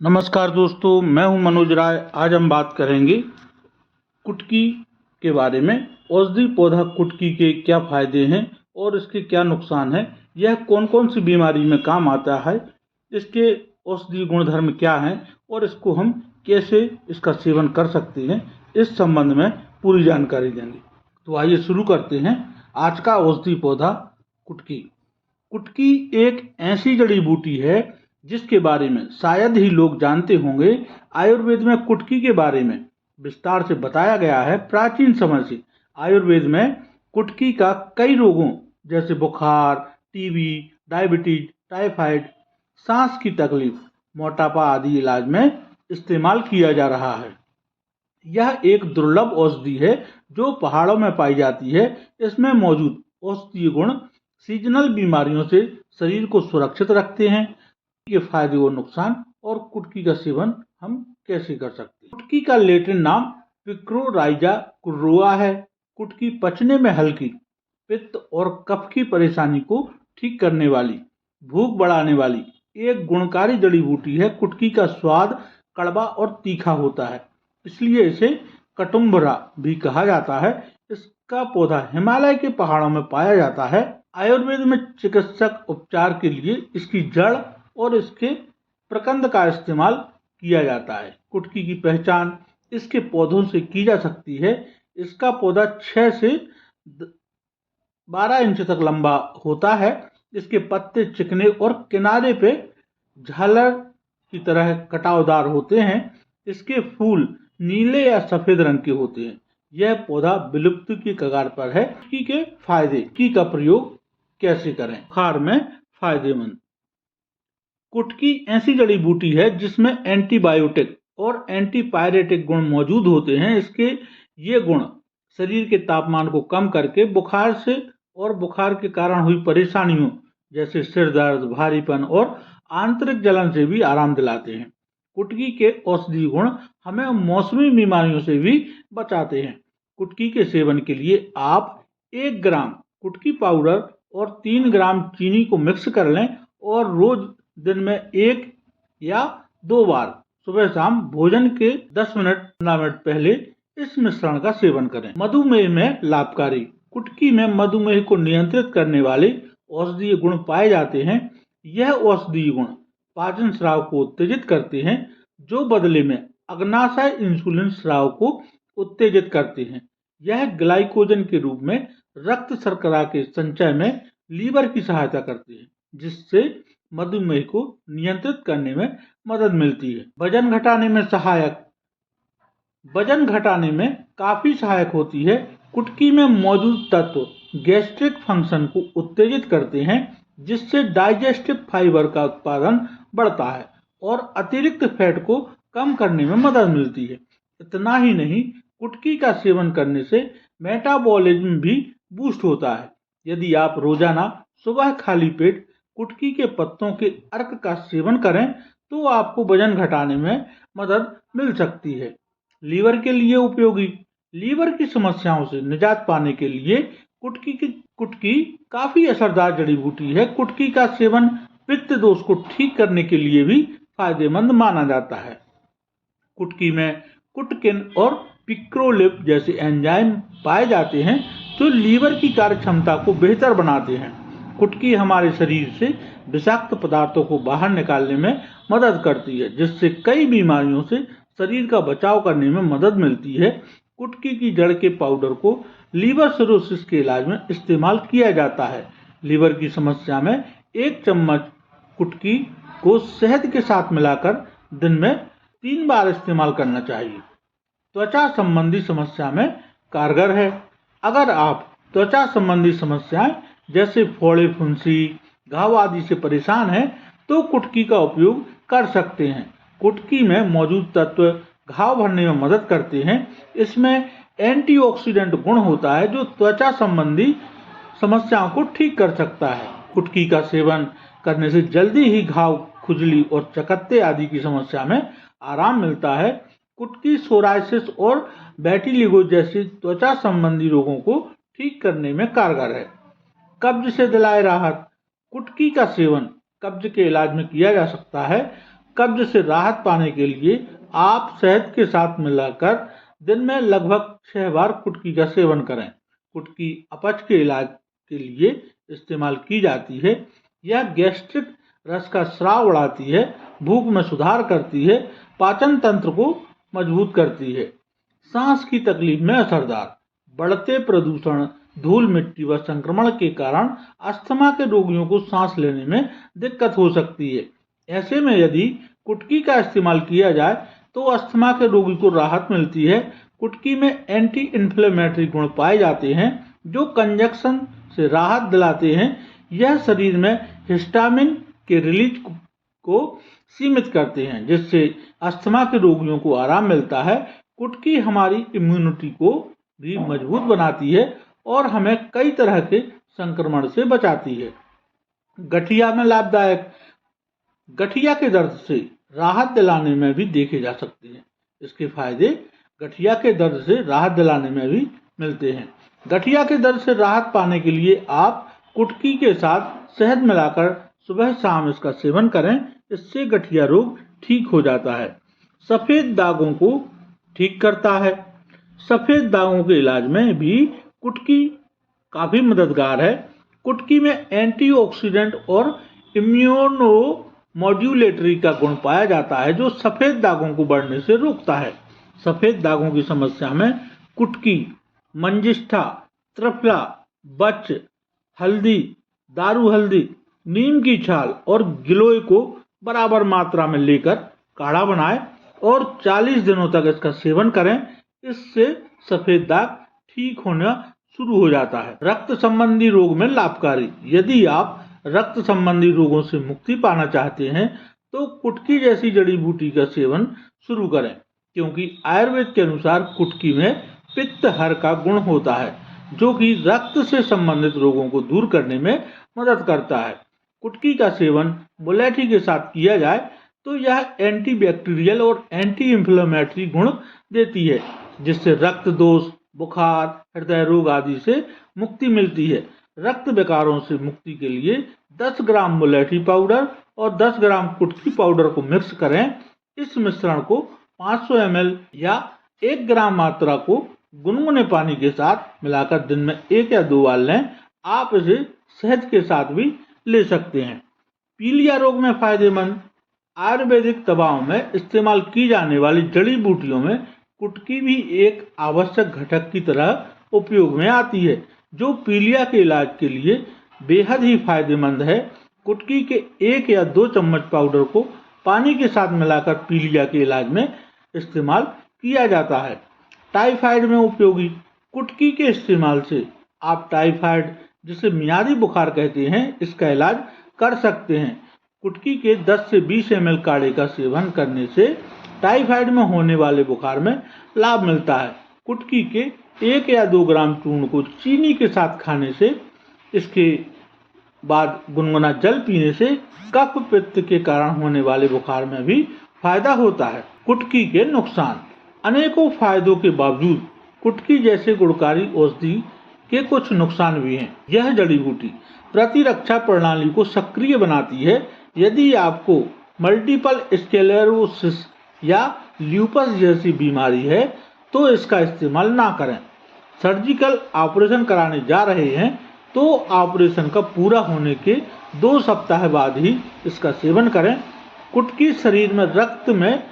नमस्कार दोस्तों, मैं हूं मनोज राय। आज हम बात करेंगे कुटकी के बारे में। औषधि पौधा कुटकी के क्या फायदे हैं और इसके क्या नुकसान हैं, यह कौन कौन सी बीमारी में काम आता है, इसके औषधीय गुणधर्म क्या हैं और इसको हम कैसे इसका सेवन कर सकते हैं, इस संबंध में पूरी जानकारी देंगे। तो आइए शुरू करते हैं। आज का औषधि पौधा कुटकी। कुटकी एक ऐसी जड़ी बूटी है जिसके बारे में शायद ही लोग जानते होंगे। आयुर्वेद में कुटकी के बारे में विस्तार से बताया गया है। प्राचीन समय से आयुर्वेद में कुटकी का कई रोगों जैसे बुखार, टीबी, डायबिटीज, टाइफाइड, सांस की तकलीफ, मोटापा आदि इलाज में इस्तेमाल किया जा रहा है। यह एक दुर्लभ औषधि है जो पहाड़ों में पाई जाती है। इसमें मौजूद औषधीय गुण सीजनल बीमारियों से शरीर को सुरक्षित रखते हैं। के फायदे और नुकसान और कुटकी का सेवन हम कैसे कर सकते हैं। कुटकी का लैटिन नाम पिक्रोराइजा कुर्रुआ है। कुटकी पचने में हल्की, पित्त और कफ की परेशानी को ठीक करने वाली, भूख बढ़ाने वाली एक गुणकारी जड़ी बूटी है। कुटकी का स्वाद कड़वा और तीखा होता है, इसलिए इसे कटुम्बरा भी कहा जाता है। इसका पौधा हिमालय के पहाड़ों में पाया जाता है। आयुर्वेद में चिकित्सक उपचार के लिए इसकी जड़ और इसके प्रकंद का इस्तेमाल किया जाता है। कुटकी की पहचान इसके पौधों से की जा सकती है। इसका पौधा 6 से 12 इंच तक लंबा होता है। इसके पत्ते चिकने और किनारे पे झालर की तरह कटावदार होते हैं। इसके फूल नीले या सफेद रंग के होते हैं। यह पौधा विलुप्त की कगार पर है। कुटकी के फायदे। कुटकी का प्रयोग कैसे करें। बुखार में फायदेमंद। कुटकी ऐसी जड़ी बूटी है जिसमें एंटीबायोटिक और एंटीपायरेटिक गुण मौजूद होते हैं। इसके ये गुण शरीर के तापमान को कम करके बुखार से और बुखार के कारण हुई परेशानियों जैसे सिर दर्द, भारीपन और आंतरिक जलन से भी आराम दिलाते हैं। कुटकी के औषधीय गुण हमें मौसमी बीमारियों से भी बचाते हैं। कुटकी के सेवन के लिए आप 1 ग्राम कुटकी पाउडर और 3 ग्राम चीनी को मिक्स कर लें और रोज दिन में 1 या 2 बार सुबह शाम भोजन के 10 मिनट 15 मिनट पहले इस मिश्रण का सेवन करें। मधुमेह में लाभकारी। कुटकी में मधुमेह को नियंत्रित करने वाले औषधीय गुण पाए जाते हैं। यह औषधीय गुण पाचन स्राव को उत्तेजित करते हैं, जो बदले में अग्नाशय इंसुलिन स्राव को उत्तेजित करते हैं। यह ग्लाइकोजन के रूप में रक्त शर्करा के संचय में लीवर की सहायता करते हैं, जिससे मधुमेह को नियंत्रित करने में मदद मिलती है। वजन घटाने में सहायक। वजन घटाने में काफी सहायक होती है। कुटकी में मौजूद तत्व गैस्ट्रिक फंक्शन को उत्तेजित करते हैं, जिससे डाइजेस्टिव फाइबर का उत्पादन बढ़ता है और अतिरिक्त फैट को कम करने में मदद मिलती है। इतना ही नहीं, कुटकी का सेवन करने से मेटाबॉलिज्म भी बूस्ट होता है। यदि आप रोजाना सुबह खाली पेट कुटकी के पत्तों के अर्क का सेवन करें तो आपको वजन घटाने में मदद मिल सकती है। लीवर के लिए उपयोगी। लीवर की समस्याओं से निजात पाने के लिए कुटकी काफी असरदार जड़ी बूटी है। कुटकी का सेवन पित्त दोष को ठीक करने के लिए भी फायदेमंद माना जाता है। कुटकी में कुटकिन और पिक्रोलिप जैसे एंजाइम पाए जाते हैं जो लीवर की कार्य क्षमता को बेहतर बनाते हैं। कुटकी हमारे शरीर से विषाक्त पदार्थों को बाहर निकालने में मदद करती है, जिससे कई बीमारियों से शरीर का बचाव करने में मदद मिलती है। कुटकी की जड़ के पाउडर को लीवर सिरोसिस के इलाज में इस्तेमाल किया जाता है। लीवर की समस्या में 1 चम्मच कुटकी को शहद के साथ मिलाकर दिन में 3 बार इस्तेमाल करना चाहिए। त्वचा संबंधी समस्या में कारगर है। अगर आप त्वचा संबंधी समस्याएं जैसे फोड़े, फुंसी, घाव आदि से परेशान हैं तो कुटकी का उपयोग कर सकते हैं। कुटकी में मौजूद तत्व घाव भरने में मदद करते हैं। इसमें एंटीऑक्सीडेंट गुण होता है जो त्वचा संबंधी समस्याओं को ठीक कर सकता है। कुटकी का सेवन करने से जल्दी ही घाव, खुजली और चकत्ते आदि की समस्या में आराम मिलता है। कुटकी सोराइसिस और वेटिलिगो जैसे त्वचा संबंधी रोगों को ठीक करने में कारगर है। कब्ज से दिलाए राहत। कुटकी का सेवन कब्ज के इलाज में किया जा सकता है। कब्ज से राहत पाने के लिए आप शहद के साथ मिलाकर दिन में लगभग 6 बार कुटकी का सेवन करें। कुटकी अपच के इलाज के लिए इस्तेमाल की जाती है। यह गैस्ट्रिक रस का स्राव बढ़ाती है, भूख में सुधार करती है, पाचन तंत्र को मजबूत करती है। सांस की तकलीफ में असरदार। बढ़ते प्रदूषण, धूल मिट्टी व संक्रमण के कारण अस्थमा के रोगियों को सांस लेने में दिक्कत हो सकती है। ऐसे में यदि कुटकी का इस्तेमाल किया जाए तो अस्थमा के रोगी को राहत मिलती है। कुटकी में एंटी इन्फ्लेमेटरी गुण पाए जाते हैं जो कंजक्शन से राहत दिलाते हैं। यह शरीर में हिस्टामिन के रिलीज को सीमित करते हैं, जिससे अस्थमा के रोगियों को आराम मिलता है। कुटकी हमारी इम्यूनिटी को भी मजबूत बनाती है और हमें कई तरह के संक्रमण से बचाती है। गठिया में लाभदायक। गठिया के दर्द से राहत दिलाने में भी देखे जा सकते हैं। इसके फायदे गठिया के दर्द से राहत दिलाने में भी मिलते हैं। गठिया के दर्द से राहत पाने के लिए आप कुटकी के साथ शहद मिलाकर सुबह शाम इसका सेवन करें। इससे गठिया रोग ठीक हो जाता है। सफेद दागों को ठीक करता है। सफेद दागों के इलाज में भी कुटकी काफी मददगार है। कुटकी में एंटीऑक्सीडेंट और इम्यूनो मॉड्यूलेटरी का गुण पाया जाता है जो सफेद दागों को बढ़ने से रोकता है। सफेद दागों की समस्या में कुटकी, मंजिष्ठा, त्रिफला, बच, हल्दी, दारू हल्दी, नीम की छाल और गिलोय को बराबर मात्रा में लेकर काढ़ा बनाएं और 40 दिनों तक इसका सेवन करें। इससे सफेद दाग ठीक होना शुरू हो जाता है। रक्त संबंधी रोग में लाभकारी। यदि आप रक्त संबंधी रोगों से मुक्ति पाना चाहते हैं तो कुटकी जैसी जड़ी बूटी का सेवन शुरू करें, क्योंकि आयुर्वेद के अनुसार कुटकी में पित्त हर का गुण होता है जो कि रक्त से संबंधित रोगों को दूर करने में मदद करता है। कुटकी का सेवन मुलैठी के साथ किया जाए तो यह एंटीबैक्टीरियल और एंटी इंफ्लेमेटरी गुण देती है, जिससे रक्त दोष, बुखार, हृदय रोग आदि से मुक्ति मिलती है। रक्त विकारों से मुक्ति के लिए 10 ग्राम मुलैठी पाउडर और 10 ग्राम कुटकी पाउडर को मिक्स करें। इस मिश्रण को 500 ml या 1 ग्राम मात्रा को गुनगुने पानी के साथ मिलाकर दिन में 1 या 2 बार लें। आप इसे शहद के साथ भी ले सकते हैं। पीलिया रोग में फायदेमंद। आयुर्वेदिक दवाओं में इस्तेमाल की जाने वाली जड़ी बूटियों में कुटकी भी एक आवश्यक घटक की तरह उपयोग में आती है, जो पीलिया के इलाज के लिए बेहद ही फायदेमंद है। कुटकी के 1 या 2 चम्मच पाउडर को पानी के साथ मिलाकर पीलिया के इलाज में इस्तेमाल किया जाता है। टाइफाइड में उपयोगी। कुटकी के इस्तेमाल से आप टाइफाइड, जिसे मियादी बुखार कहते हैं, इसका इलाज कर सकते हैं। कुटकी के 10 से 20 ml काढ़े का सेवन करने से टाइफाइड में होने वाले बुखार में लाभ मिलता है। कुटकी के 1 या 2 ग्राम चूर्ण को चीनी के साथ खाने से, इसके बाद गुनगुना जल पीने से कफ पित्त के कारण होने वाले बुखार में भी फायदा होता है। कुटकी के नुकसान। अनेकों फायदों के बावजूद कुटकी जैसे गुणकारी औषधि के कुछ नुकसान भी हैं। यह जड़ी बूटी प्रतिरक्षा प्रणाली को सक्रिय बनाती है। यदि आपको मल्टीपल स्क्लेरोसिस या ल्यूपस जैसी बीमारी है तो इसका इस्तेमाल ना करें। सर्जिकल ऑपरेशन कराने जा रहे हैं तो ऑपरेशन का पूरा होने के 2 सप्ताह बाद ही इसका सेवन करें। कुटकी शरीर में रक्त में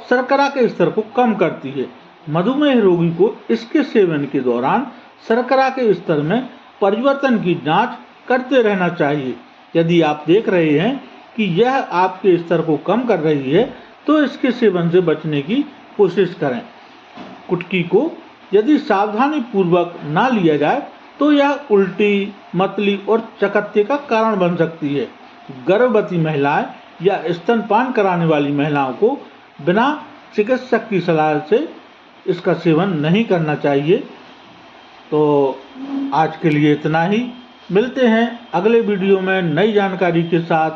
शर्करा के स्तर को कम करती है। मधुमेह रोगी को इसके सेवन के दौरान शर्करा के स्तर में परिवर्तन की जांच करते रहना चाहिए। यदि आप देख रहे हैं कि यह आपके स्तर को कम कर रही है तो इसके सेवन से बचने की कोशिश करें। कुटकी को यदि सावधानी पूर्वक ना लिया जाए तो यह उल्टी, मतली और चकत्ते का कारण बन सकती है। गर्भवती महिलाएं या स्तनपान कराने वाली महिलाओं को बिना चिकित्सक की सलाह से इसका सेवन नहीं करना चाहिए। तो आज के लिए इतना ही। मिलते हैं अगले वीडियो में नई जानकारी के साथ।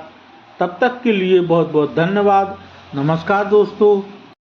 तब तक के लिए बहुत बहुत धन्यवाद। नमस्कार दोस्तों।